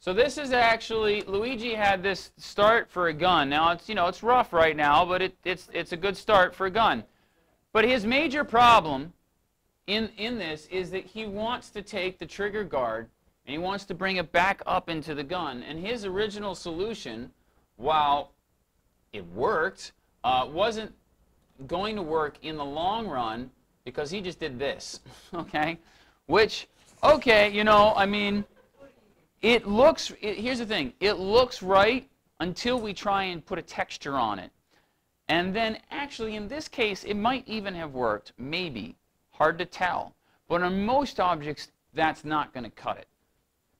So this is actually, Luigi had this start for a gun. Now it's, it's rough right now, but it's a good start for a gun. But his major problem in this is that he wants to take the trigger guard and he wants to bring it back up into the gun. And his original solution, while it worked, wasn't going to work in the long run because he just did this, okay? Which, okay, I mean, it looks, here's the thing, it looks right until we try and put a texture on it. And then actually in this case, it might even have worked, maybe, hard to tell. But on most objects, that's not going to cut it.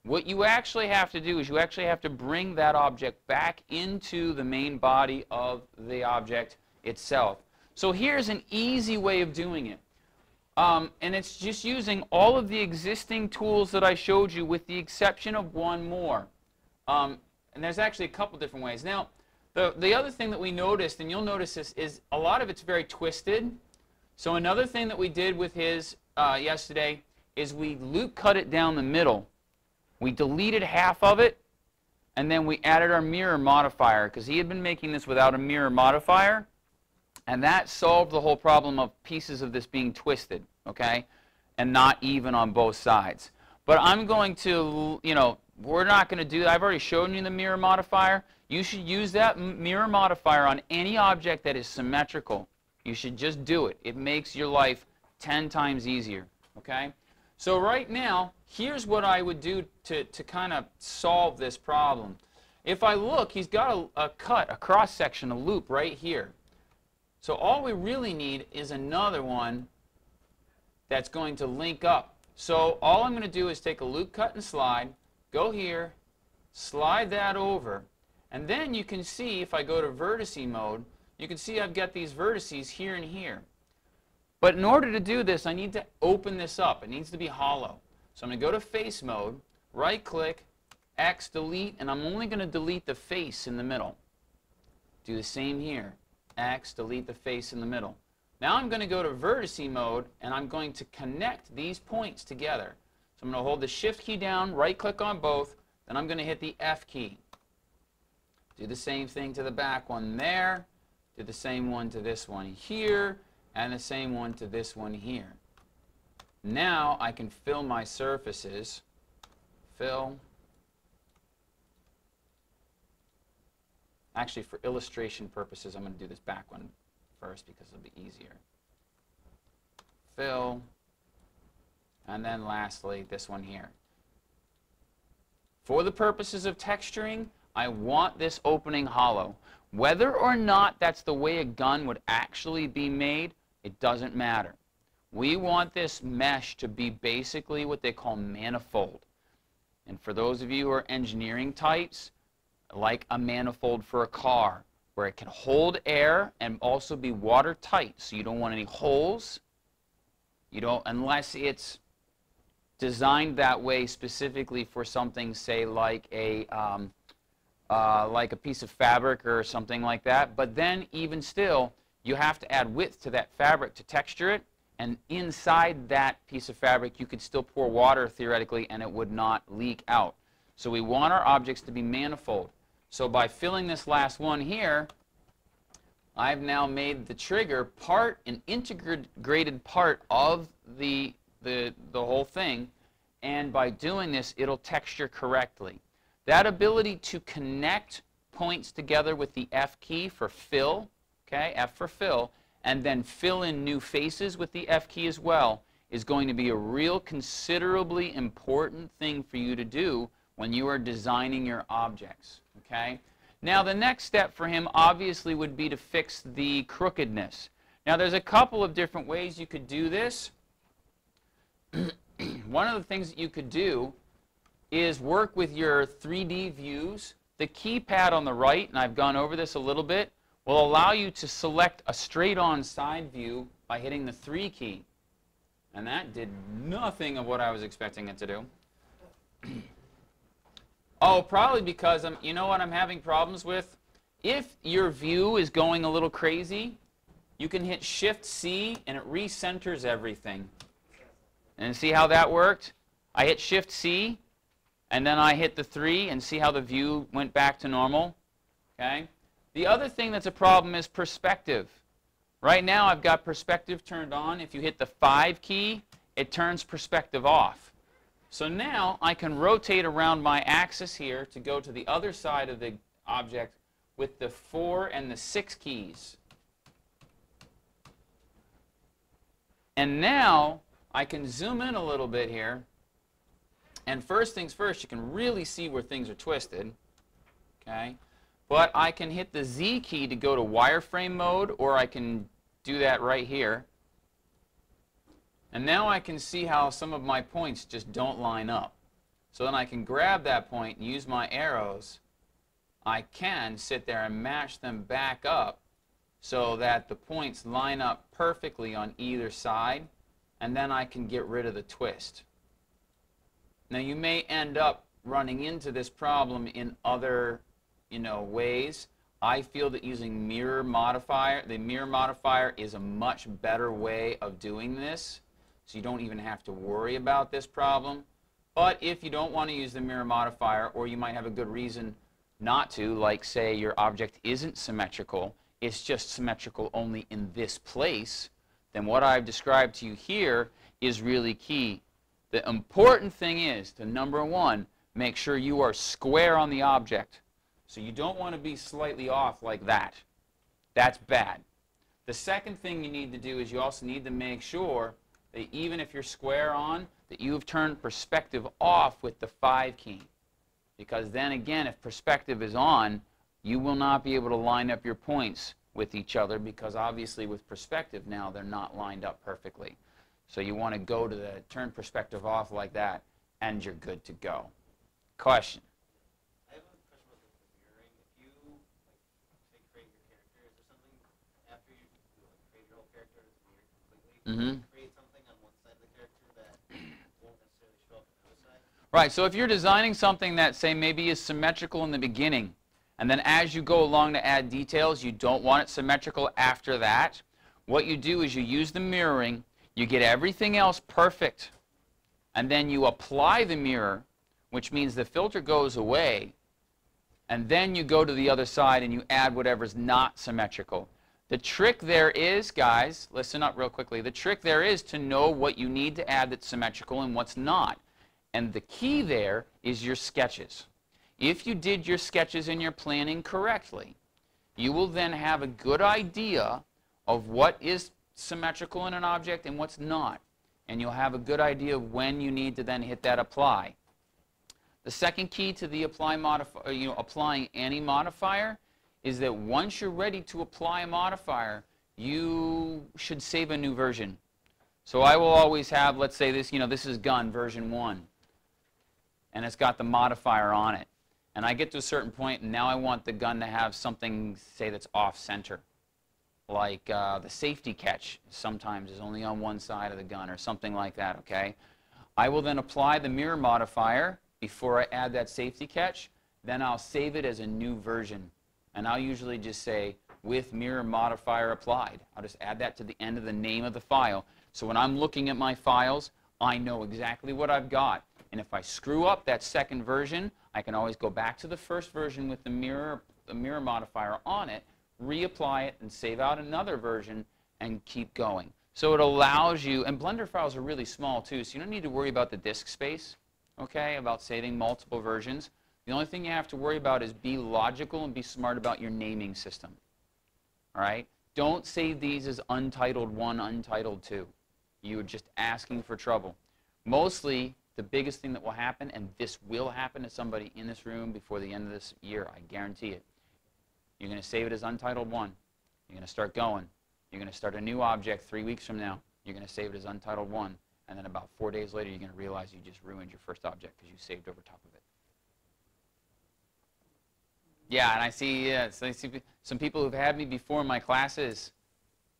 What you actually have to do is you actually have to bring that object back into the main body of the object itself. So here's an easy way of doing it. And it's just using all of the existing tools that I showed you with the exception of one more. And there's actually a couple different ways. Now, the other thing that we noticed, and you'll notice this, is a lot of it's very twisted. So another thing that we did with his yesterday is we loop cut it down the middle. We deleted half of it, and then we added our mirror modifier, because he had been making this without a mirror modifier, and that solved the whole problem of pieces of this being twisted, okay, and not even on both sides. But I'm going to, we're not going to do that. I've already shown you the mirror modifier. You should use that mirror modifier on any object that is symmetrical. You should just do it. It makes your life 10 times easier, okay? So right now, here's what I would do to kind of solve this problem. If I look, he's got a cut, a cross-section, a loop right here. So all we really need is another one that's going to link up. So all I'm going to do is take a loop cut and slide, go here, slide that over, and then you can see, if I go to vertice mode, you can see I've got these vertices here and here. But in order to do this, I need to open this up. It needs to be hollow. So I'm going to go to face mode, right-click, X, delete, and I'm only going to delete the face in the middle. Do the same here. X, delete the face in the middle. Now I'm going to go to vertice mode, and I'm going to connect these points together. So I'm going to hold the Shift key down, right-click on both, then I'm going to hit the F key. Do the same thing to the back one there. Do the same one to this one here. And the same one to this one here. Now I can fill my surfaces. Fill. Actually, for illustration purposes, I'm going to do this back one first because it'll be easier. Fill. And then lastly, this one here. For the purposes of texturing, I want this opening hollow. Whether or not that's the way a gun would actually be made, it doesn't matter. We want this mesh to be basically what they call manifold. And for those of you who are engineering types, like a manifold for a car, where it can hold air and also be watertight. So you don't want any holes. You don't, unless it's designed that way specifically for something, say, like a piece of fabric or something like that. But then, even still, you have to add width to that fabric to texture it, and inside that piece of fabric you could still pour water theoretically and it would not leak out. So we want our objects to be manifold. So by filling this last one here, I've now made the trigger part, an integrated part of the whole thing, and by doing this it'll texture correctly. That ability to connect points together with the F key for fill, okay, F for fill, and then fill in new faces with the F key as well, is going to be a real considerably important thing for you to do when you are designing your objects, okay? Now the next step for him obviously would be to fix the crookedness. Now there's a couple of different ways you could do this. One of the things that you could do is work with your 3D views. The keypad on the right, and I've gone over this a little bit, will allow you to select a straight-on side view by hitting the 3 key. And that did nothing of what I was expecting it to do. Oh, probably because you know what I'm having problems with? If your view is going a little crazy, you can hit Shift-C and it recenters everything. And see how that worked? I hit Shift-C, and then I hit the 3 and see how the view went back to normal. Okay? The other thing that's a problem is perspective. Right now I've got perspective turned on. If you hit the 5 key, it turns perspective off. So now I can rotate around my axis here to go to the other side of the object with the 4 and the 6 keys. And now I can zoom in a little bit here. And first things first, you can really see where things are twisted. Okay? But I can hit the Z key to go to wireframe mode, or I can do that right here. And now I can see how some of my points just don't line up. So then I can grab that point and use my arrows. I can sit there and match them back up so that the points line up perfectly on either side, and then I can get rid of the twist. Now you may end up running into this problem in other ways. I feel that using the mirror modifier is a much better way of doing this, so you don't even have to worry about this problem. But if you don't want to use the mirror modifier, or you might have a good reason not to, like say your object isn't symmetrical, it's just symmetrical only in this place, then what I've described to you here is really key. The important thing is to, number 1, make sure you are square on the object. So you don't want to be slightly off like that. That's bad. The second thing you need to do is you also need to make sure that even if you're square on, that you've turned perspective off with the 5 key. Because then again, if perspective is on, you will not be able to line up your points with each other, because obviously with perspective now they're not lined up perfectly. So you want to go to the turn perspective off like that, and you're good to go. Question? I have a question about the mirroring. If you say create your character, is there something after you create your whole character that's mirrored completely? Create something on one side of the character that won't necessarily show up on the other side? Right. So if you're designing something that, say, maybe is symmetrical in the beginning, and then as you go along to add details, you don't want it symmetrical after that, what you do is you use the mirroring, you get everything else perfect, and then you apply the mirror, which means the filter goes away, and then you go to the other side and you add whatever's not symmetrical. The trick there is, guys, listen up real quickly, the trick there is to know what you need to add that's symmetrical and what's not. And the key there is your sketches. If you did your sketches and your planning correctly, you will then have a good idea of what is symmetrical in an object and what's not. And you'll have a good idea of when you need to then hit that apply. The second key to the applying any modifier is that once you're ready to apply a modifier, you should save a new version. So I will always have, let's say this, this is gun version 1. And it's got the modifier on it. And I get to a certain point, and now I want the gun to have something, say, that's off-center. Like the safety catch sometimes is only on one side of the gun, or something like that, okay? I will then apply the mirror modifier before I add that safety catch. Then I'll save it as a new version. And I'll usually just say, with mirror modifier applied. I'll just add that to the end of the name of the file. So when I'm looking at my files, I know exactly what I've got. And if I screw up that second version, I can always go back to the first version with the mirror modifier on it, reapply it, and save out another version, and keep going. So it allows you, and Blender files are really small too, so you don't need to worry about the disk space, okay, about saving multiple versions. The only thing you have to worry about is be logical and be smart about your naming system. All right? Don't save these as Untitled 1, Untitled 2. You're just asking for trouble. Mostly, the biggest thing that will happen, and this will happen to somebody in this room before the end of this year, I guarantee it. You're going to save it as Untitled 1. You're going to start going. You're going to start a new object 3 weeks from now. You're going to save it as Untitled 1. And then about 4 days later, you're going to realize you just ruined your first object because you saved over top of it. Yeah, and I see some people who've had me before in my classes.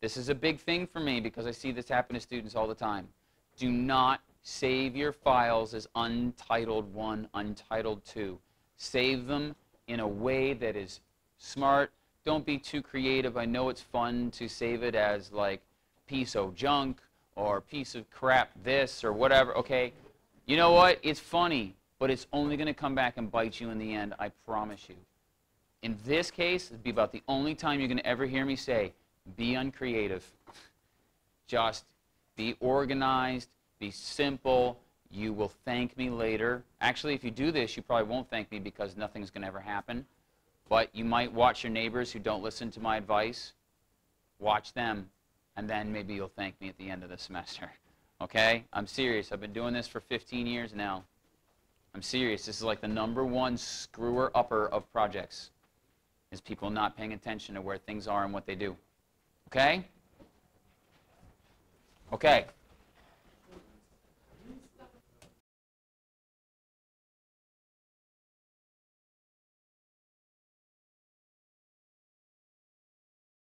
This is a big thing for me because I see this happen to students all the time. Do not save your files as Untitled 1, Untitled 2. Save them in a way that is smart. Don't be too creative. I know it's fun to save it as like piece of junk or piece of crap this or whatever. Okay, you know what? It's funny. but it's only going to come back and bite you in the end, I promise you. In this case, it'd be about the only time you're going to ever hear me say, be uncreative. Just be organized, be simple. You will thank me later. Actually, if you do this, you probably won't thank me because nothing's going to ever happen. But you might watch your neighbors who don't listen to my advice. Watch them, and then maybe you'll thank me at the end of the semester. Okay? I'm serious. I've been doing this for 15 years now. I'm serious. This is like the #1 screwer-upper of projects, is people not paying attention to where things are and what they do. Okay? Okay.